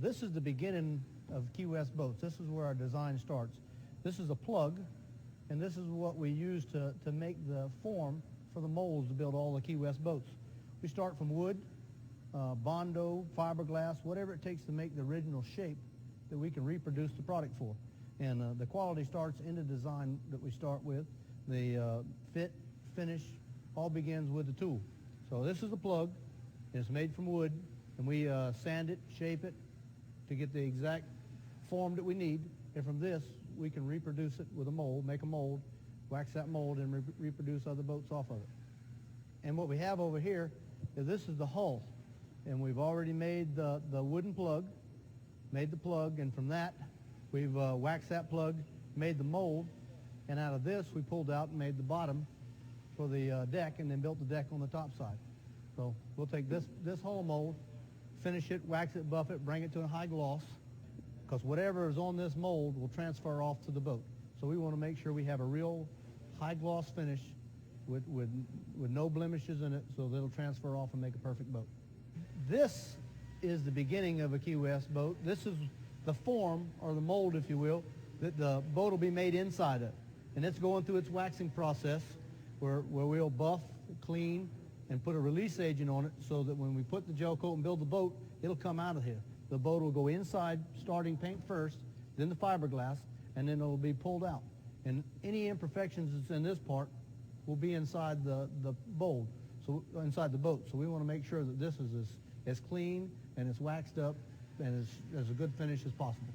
This is the beginning of Key West boats. This is where our design starts. This is a plug, and this is what we use to make the form for the molds to build all the Key West boats. We start from wood, Bondo, fiberglass, whatever it takes to make the original shape that we can reproduce the product for. And the quality starts in the design that we start with. The fit, finish, all begins with the tool. So this is the plug. It's made from wood, and we sand it, shape it to get the exact form that we need. And from this, we can reproduce it with a mold, make a mold, wax that mold, and reproduce other boats off of it. And what we have over here is this is the hull. And we've already made the wooden plug, made the plug, and from that, we've waxed that plug, made the mold, and out of this, we pulled out and made the bottom for the deck, and then built the deck on the top side. So we'll take this hull mold, finish it, wax it, buff it, bring it to a high gloss, because whatever is on this mold will transfer off to the boat. So we want to make sure we have a real high gloss finish with no blemishes in it, so that it'll transfer off and make a perfect boat. This is the beginning of a Key West boat. This is the form, or the mold, if you will, that the boat will be made inside of. And it's going through its waxing process where we'll buff, clean, and put a release agent on it so that when we put the gel coat and build the boat, it'll come out of here. The boat will go inside, starting paint first, then the fiberglass, and then it'll be pulled out. And any imperfections that's in this part will be inside the mold, so inside the boat. So we want to make sure that this is as clean and as waxed up and as a good finish as possible.